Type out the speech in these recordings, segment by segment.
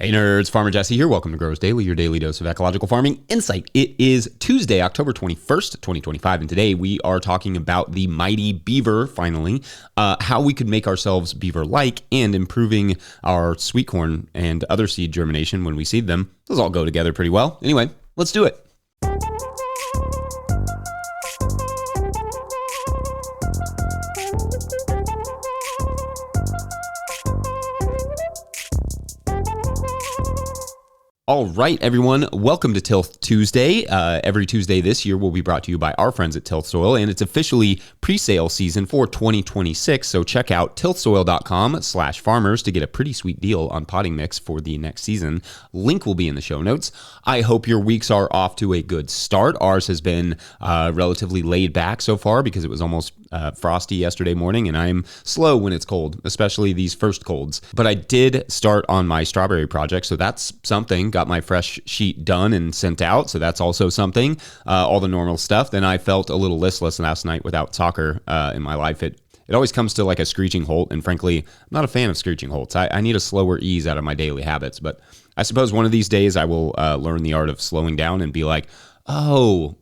Hey nerds, Farmer Jesse here. Welcome to Growers Daily, your daily dose of ecological farming insight. It is Tuesday, October 21st, 2025, and today we are talking about the mighty beaver, finally, how we could make ourselves beaver-like and improving our sweet corn and other seed germination when we seed them. Those all go together pretty well. Anyway, let's do it. All right, everyone. Welcome to Tilth Tuesday. Every Tuesday this year will be brought to you by our friends at Tilth Soil, and it's officially pre-sale season for 2026. So check out tilthsoil.com/farmers to get a pretty sweet deal on potting mix for the next season. Link will be in the show notes. I hope your weeks are off to a good start. Ours has been relatively laid back so far because it was almost frosty yesterday morning, and I'm slow when it's cold, especially these first colds. But I did start on my strawberry project, so that's something. Got my fresh sheet done and sent out, so that's also something. All the normal stuff. Then I felt a little listless last night without soccer in my life. It always comes to like a screeching halt, and frankly, I'm not a fan of screeching halts. I need a slower ease out of my daily habits, but I suppose one of these days I will learn the art of slowing down and be like, oh,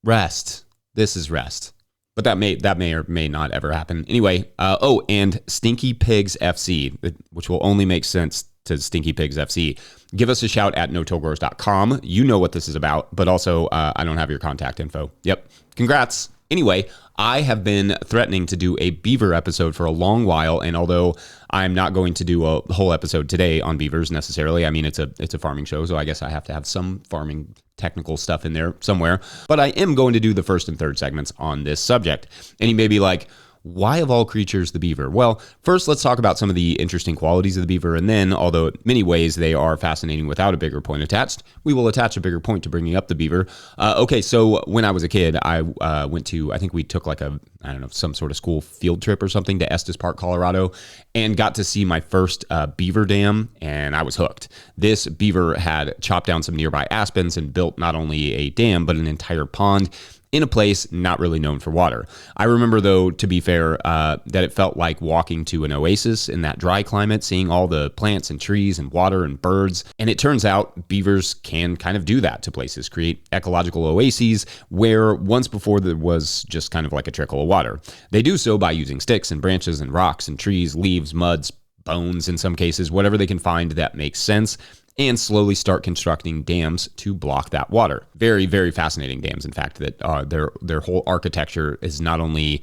rest. This is rest. But that may or may not ever happen. Anyway, and Stinky Pigs FC, which will only make sense to Stinky Pigs FC. Give us a shout at no-tillgrowers.com. You know what this is about, but also I don't have your contact info. Yep. Congrats. Anyway, I have been threatening to do a beaver episode for a long while, and although I'm not going to do a whole episode today on beavers necessarily, I mean, it's a farming show, so I guess I have to have some farming technical stuff in there somewhere, but I am going to do the first and third segments on this subject. And you may be like, why of all creatures the beaver? Well, first let's talk about some of the interesting qualities of the beaver, and then, although in many ways they are fascinating without a bigger point attached, we will attach a bigger point to bringing up the beaver. Okay, so when I was a kid, I went to, I think we took like some sort of school field trip or something to Estes Park, Colorado, and got to see my first beaver dam, and I was hooked. This beaver had chopped down some nearby aspens and built not only a dam, but an entire pond in a place not really known for water. I remember, though, to be fair, that it felt like walking to an oasis in that dry climate, seeing all the plants and trees and water and birds. And it turns out beavers can kind of do that to places, create ecological oases where once before there was just kind of like a trickle of water. They do so by using sticks and branches and rocks and trees, leaves, muds, bones in some cases, whatever they can find that makes sense, and slowly start constructing dams to block that water. Very, very fascinating dams, in fact, that their whole architecture is not only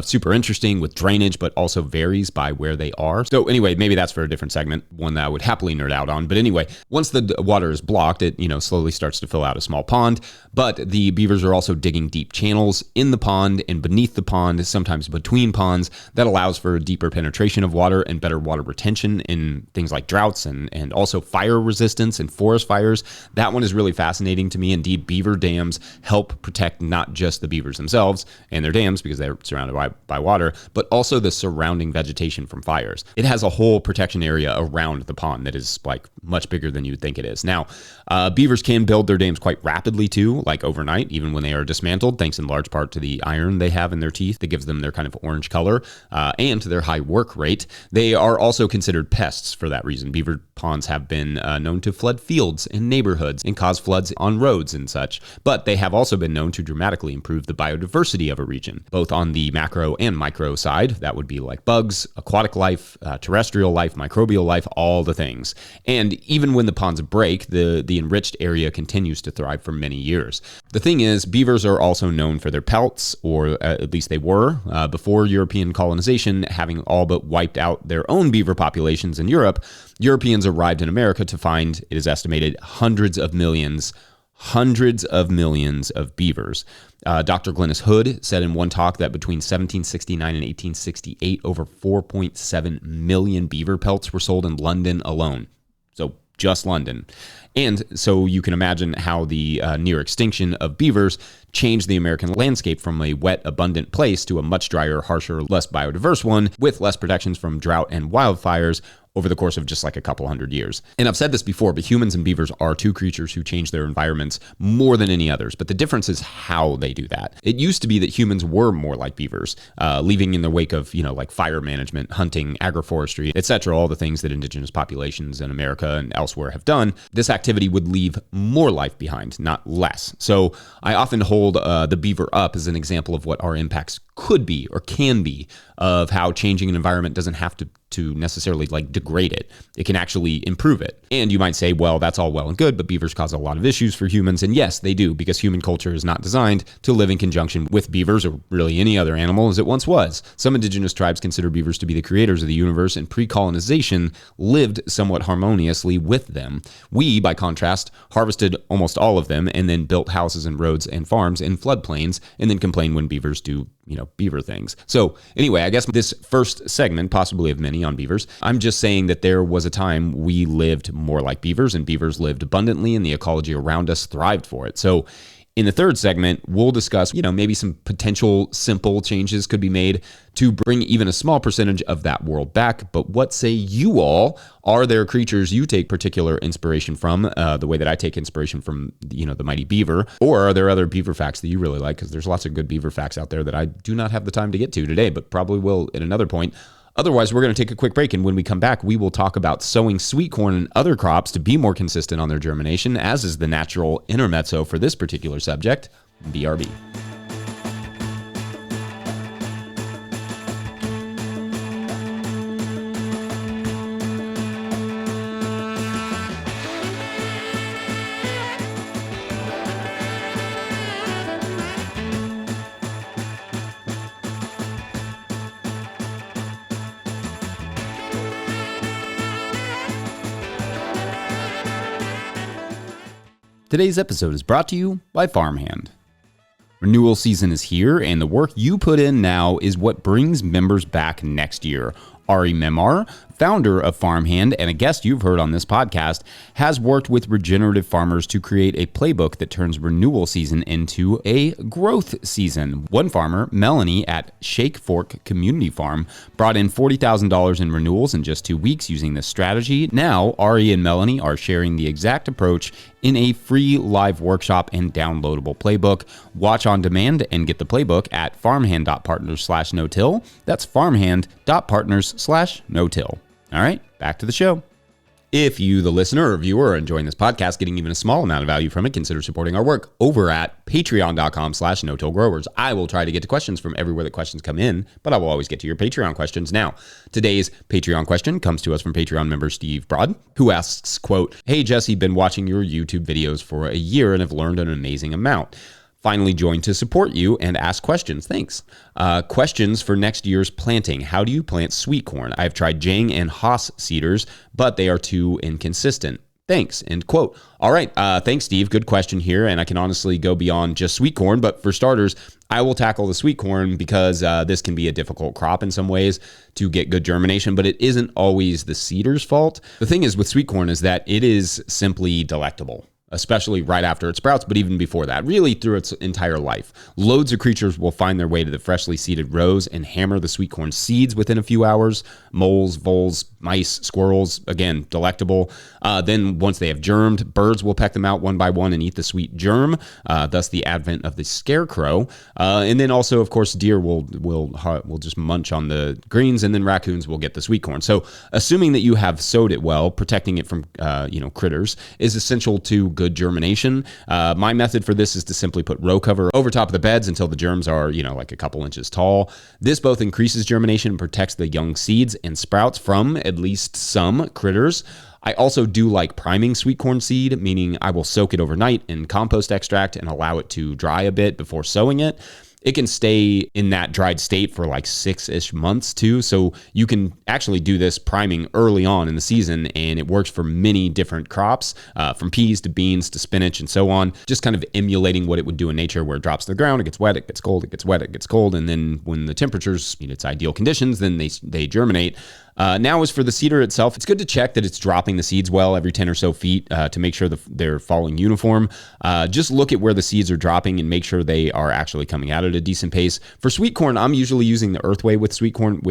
super interesting with drainage, but also varies by where they are. So anyway, maybe that's for a different segment, one that I would happily nerd out on. But anyway, once the water is blocked, it slowly starts to fill out a small pond. But the beavers are also digging deep channels in the pond and beneath the pond, sometimes between ponds, that allows for deeper penetration of water and better water retention in things like droughts and also fire resistance and forest fires. That one is really fascinating to me. Indeed, beaver dams help protect not just the beavers themselves and their dams because they're surrounded by water, but also the surrounding vegetation from fires. It has a whole protection area around the pond that is like much bigger than you'd think it is. Now, beavers can build their dams quite rapidly too, like overnight, even when they are dismantled, thanks in large part to the iron they have in their teeth that gives them their kind of orange color and to their high work rate. They are also considered pests for that reason. Beaver ponds have been known to flood fields and neighborhoods and cause floods on roads and such, but they have also been known to dramatically improve the biodiversity of a region, both on the macro and micro side. That would be like bugs, aquatic life, terrestrial life, microbial life, all the things. And even when the ponds break, the enriched area continues to thrive for many years. The thing is, beavers are also known for their pelts, or at least they were, before European colonization, having all but wiped out their own beaver populations in Europe. Europeans arrived in America to find, it is estimated, hundreds of millions of beavers. Dr. Glennis Hood said in one talk that between 1769 and 1868, over 4.7 million beaver pelts were sold in London alone. So just London. And so you can imagine how the near extinction of beavers changed the American landscape from a wet, abundant place to a much drier, harsher, less biodiverse one with less protections from drought and wildfires, over the course of just like a couple hundred years. And I've said this before, but humans and beavers are two creatures who change their environments more than any others. But the difference is how they do that. It used to be that humans were more like beavers, leaving in the wake of, like fire management, hunting, agroforestry, etc., all the things that indigenous populations in America and elsewhere have done. This activity would leave more life behind, not less. So I often hold the beaver up as an example of what our impacts could be or can be, of how changing an environment doesn't have to necessarily like degrade it. It can actually improve it. And you might say, well, that's all well and good, but beavers cause a lot of issues for humans. And yes, they do, because human culture is not designed to live in conjunction with beavers or really any other animal as it once was. Some indigenous tribes consider beavers to be the creators of the universe, and pre-colonization lived somewhat harmoniously with them. We, by contrast, harvested almost all of them and then built houses and roads and farms in floodplains and then complain when beavers do beaver things. So anyway, I guess this first segment, possibly of many on beavers, I'm just saying that there was a time we lived more like beavers, and beavers lived abundantly, and the ecology around us thrived for it. So in the third segment, we'll discuss, maybe some potential simple changes could be made to bring even a small percentage of that world back. But what say you all? Are there creatures you take particular inspiration from, the way that I take inspiration from, the mighty beaver? Or are there other beaver facts that you really like? Because there's lots of good beaver facts out there that I do not have the time to get to today, but probably will at another point. Otherwise, we're going to take a quick break, and when we come back, we will talk about sowing sweet corn and other crops to be more consistent on their germination, as is the natural intermezzo for this particular subject. BRB. Today's episode is brought to you by Farmhand. Renewal season is here, and the work you put in now is what brings members back next year. Ari Memar, founder of Farmhand and a guest you've heard on this podcast, has worked with regenerative farmers to create a playbook that turns renewal season into a growth season. One farmer, Melanie at Shake Fork Community Farm, brought in $40,000 in renewals in just 2 weeks using this strategy. Now, Ari and Melanie are sharing the exact approach in a free live workshop and downloadable playbook. Watch on demand and get the playbook at farmhand.partners/no-till. That's farmhand.partners/no-till. All right, back to the show. If you, the listener or viewer, are enjoying this podcast, getting even a small amount of value from it, consider supporting our work over at patreon.com/no-till-growers. I will try to get to questions from everywhere that questions come in, but I will always get to your Patreon questions. Now, today's Patreon question comes to us from Patreon member Steve Broad, who asks, quote, "Hey Jesse, been watching your YouTube videos for a year and have learned an amazing amount. Finally joined to support you and ask questions. Thanks. Questions for next year's planting. How do you plant sweet corn? I've tried Jang and Haas seeders, but they are too inconsistent. Thanks." End quote. All right. Thanks, Steve. Good question here. And I can honestly go beyond just sweet corn. But for starters, I will tackle the sweet corn because this can be a difficult crop in some ways to get good germination, but it isn't always the seeder's fault. The thing is with sweet corn is that it is simply delectable, especially right after it sprouts, but even before that, really through its entire life. Loads of creatures will find their way to the freshly seeded rows and hammer the sweet corn seeds within a few hours. Moles, voles, mice, squirrels, again, delectable. Then once they have germed, birds will peck them out one by one and eat the sweet germ, thus the advent of the scarecrow. And then also, of course, deer will just munch on the greens, and then raccoons will get the sweet corn. So assuming that you have sowed it well, protecting it from critters is essential to good germination. My method for this is to simply put row cover over top of the beds until the germs are, like a couple inches tall. This both increases germination and protects the young seeds and sprouts from at least some critters. I also do like priming sweet corn seed, meaning I will soak it overnight in compost extract and allow it to dry a bit before sowing it. It can stay in that dried state for like 6-ish months too. So you can actually do this priming early on in the season, and it works for many different crops, from peas to beans to spinach and so on. Just kind of emulating what it would do in nature, where it drops to the ground, it gets wet, it gets cold, it gets wet, it gets cold. And then when the temperature's its ideal conditions, then they germinate. Now as for the cedar itself, it's good to check that it's dropping the seeds well every 10 or so feet to make sure they're falling uniform. Just look at where the seeds are dropping and make sure they are actually coming out at a decent pace. For sweet corn, I'm usually using the earthway with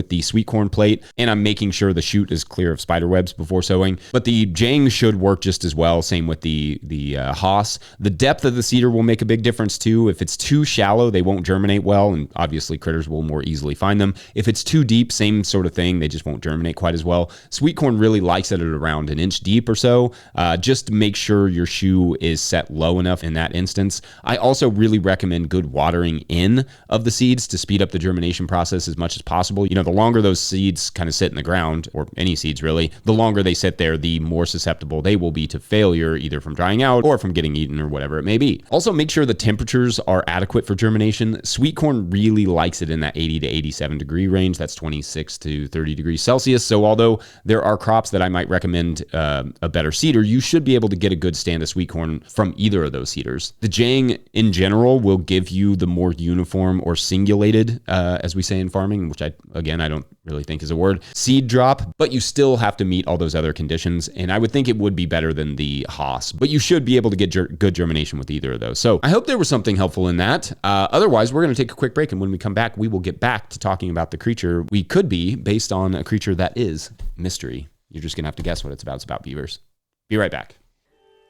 the sweet corn plate, and I'm making sure the shoot is clear of spider webs before sowing. But the jang should work just as well. Same with the Haas. The depth of the cedar will make a big difference too. If it's too shallow, they won't germinate well, and obviously critters will more easily find them. If it's too deep, same sort of thing. They just won't germinate quite as well. Sweet corn really likes it at around an inch deep or so. Just make sure your shoe is set low enough in that instance. I also really recommend good watering in of the seeds to speed up the germination process as much as possible. The longer those seeds kind of sit in the ground, or any seeds really, the longer they sit there, the more susceptible they will be to failure, either from drying out or from getting eaten or whatever it may be. Also, make sure the temperatures are adequate for germination. Sweet corn really likes it in that 80 to 87 degree range. That's 26 to 30 degrees Celsius. So although there are crops that I might recommend a better cedar, you should be able to get a good stand of sweet corn from either of those cedars. The jang in general will give you the more uniform or singulated, as we say in farming, which I don't really think is a word, seed drop, but you still have to meet all those other conditions. And I would think it would be better than the Haas, but you should be able to get good germination with either of those. So I hope there was something helpful in that. Otherwise, we're going to take a quick break. And when we come back, we will get back to talking about the creature we could be based on a creature that is mystery. You're just going to have to guess what it's about. It's about beavers. Be right back.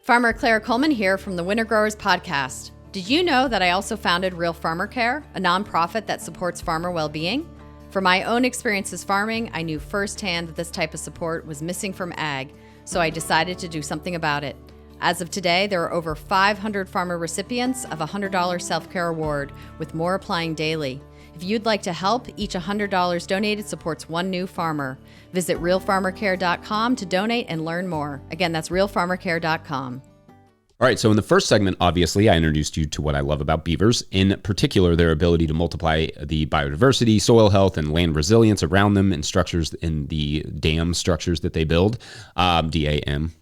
Farmer Claire Coleman here from the Winter Growers Podcast. Did you know that I also founded Real Farmer Care, a nonprofit that supports farmer well-being? From my own experiences farming, I knew firsthand that this type of support was missing from ag, so I decided to do something about it. As of today, there are over 500 farmer recipients of a $100 self-care award, with more applying daily. If you'd like to help, each $100 donated supports one new farmer. Visit realfarmercare.com to donate and learn more. Again, that's realfarmercare.com. All right, so in the first segment, obviously, I introduced you to what I love about beavers, in particular, their ability to multiply the biodiversity, soil health, and land resilience around them and structures in the dam structures that they build, DAM.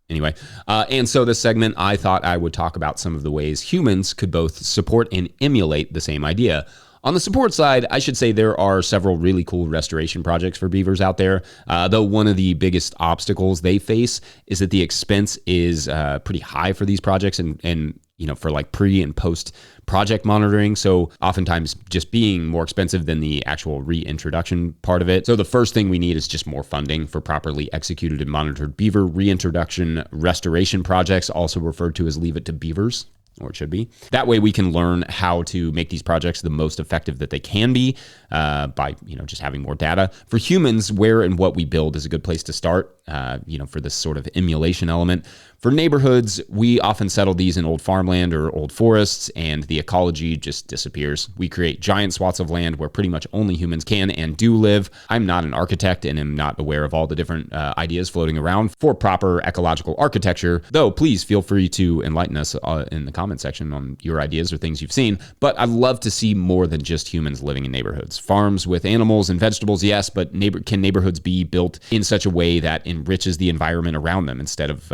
Anyway, and so this segment, I thought I would talk about some of the ways humans could both support and emulate the same idea. On the support side, I should say there are several really cool restoration projects for beavers out there, though one of the biggest obstacles they face is that the expense is pretty high for these projects and for like pre and post project monitoring. So oftentimes just being more expensive than the actual reintroduction part of it. So the first thing we need is just more funding for properly executed and monitored beaver reintroduction restoration projects, also referred to as Leave It to Beavers, or it should be. That way we can learn how to make these projects the most effective that they can be by just having more data. For humans, where and what we build is a good place to start, for this sort of emulation element. For neighborhoods, we often settle these in old farmland or old forests, and the ecology just disappears. We create giant swaths of land where pretty much only humans can and do live. I'm not an architect and am not aware of all the different ideas floating around for proper ecological architecture, though please feel free to enlighten us in the comment section on your ideas or things you've seen. But I'd love to see more than just humans living in neighborhoods. Farms with animals and vegetables, yes, but can neighborhoods be built in such a way that enriches the environment around them instead of,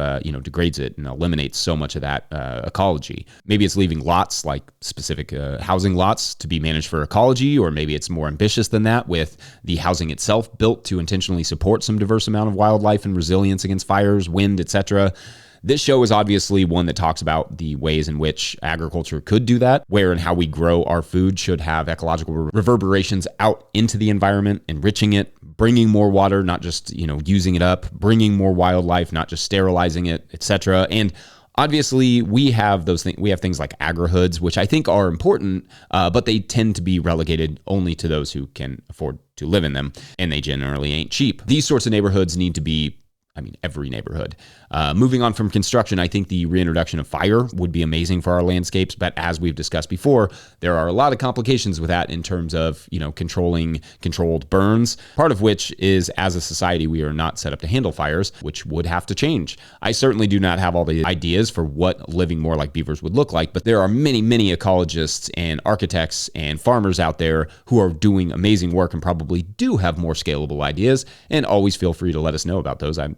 degrades it and eliminates so much of that ecology? Maybe it's leaving lots, like specific housing lots, to be managed for ecology, or maybe it's more ambitious than that, with the housing itself built to intentionally support some diverse amount of wildlife and resilience against fires, wind, etc. This show is obviously one that talks about the ways in which agriculture could do that, where and how we grow our food should have ecological reverberations out into the environment, enriching it, bringing more water, not just, using it up, bringing more wildlife, not just sterilizing it, etc. And obviously, we have those things. We have things like agri-hoods, which I think are important, but they tend to be relegated only to those who can afford to live in them, and they generally ain't cheap. These sorts of neighborhoods need to be every neighborhood. Moving on from construction, I think the reintroduction of fire would be amazing for our landscapes. But as we've discussed before, there are a lot of complications with that in terms of, controlling controlled burns, part of which is, as a society, we are not set up to handle fires, which would have to change. I certainly do not have all the ideas for what living more like beavers would look like, but there are many, many ecologists and architects and farmers out there who are doing amazing work and probably do have more scalable ideas, and always feel free to let us know about those. I'm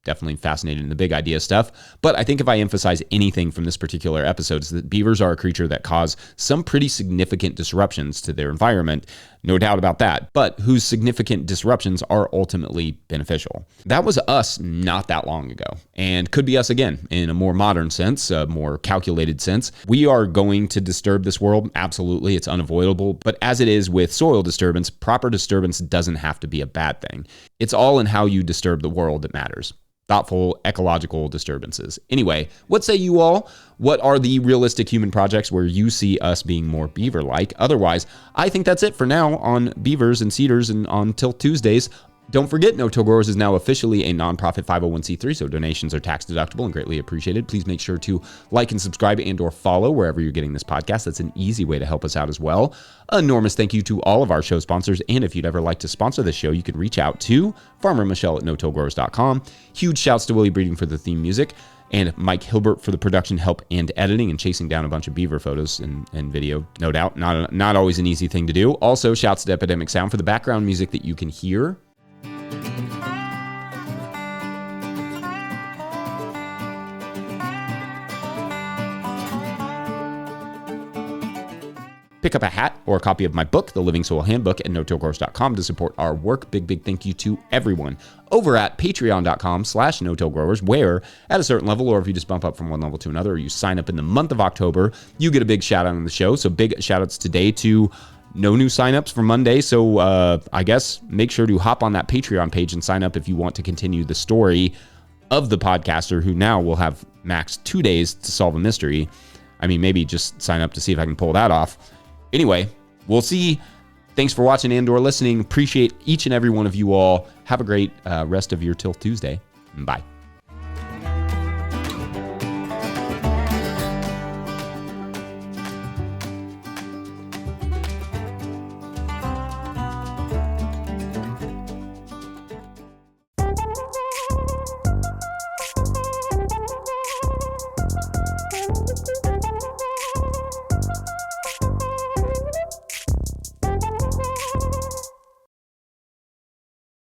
definitely fascinated in the big idea stuff. But I think if I emphasize anything from this particular episode, it's that beavers are a creature that cause some pretty significant disruptions to their environment. No doubt about that, but whose significant disruptions are ultimately beneficial. That was us not that long ago, and could be us again in a more modern sense, a more calculated sense. We are going to disturb this world. Absolutely, it's unavoidable. But as it is with soil disturbance, proper disturbance doesn't have to be a bad thing. It's all in how you disturb the world that matters. Thoughtful ecological disturbances. Anyway, what say you all? What are the realistic human projects where you see us being more beaver-like? Otherwise, I think that's it for now on Beavers and Cedars and on Till Tuesdays. Don't forget, No Till Growers is now officially a nonprofit 501c3, so donations are tax deductible and greatly appreciated. Please make sure to like and subscribe and or follow wherever you're getting this podcast. That's an easy way to help us out as well. Enormous thank you to all of our show sponsors, and if you'd ever like to sponsor the show, you can reach out to Farmer Michelle at notillgrowers.com. Huge shouts to Willie Breeding for the theme music, and Mike Hilbert for the production help and editing and chasing down a bunch of beaver photos and video, no doubt. Not always an easy thing to do. Also, shouts to Epidemic Sound for the background music that you can hear. Pick up a hat or a copy of my book, The Living Soil Handbook, at notillgrowers.com to support our work. Big thank you to everyone over at patreon.com/notillgrowers, where at a certain level, or if you just bump up from one level to another, or you sign up in the month of October, you get a big shout out on the show. So big shout outs today to no new signups for Monday. So I guess make sure to hop on that Patreon page and sign up if you want to continue the story of the podcaster who now will have max 2 days to solve a mystery. I mean, maybe just sign up to see if I can pull that off. Anyway, we'll see. Thanks for watching and or listening. Appreciate each and every one of you all. Have a great rest of your Till Tuesday. Bye.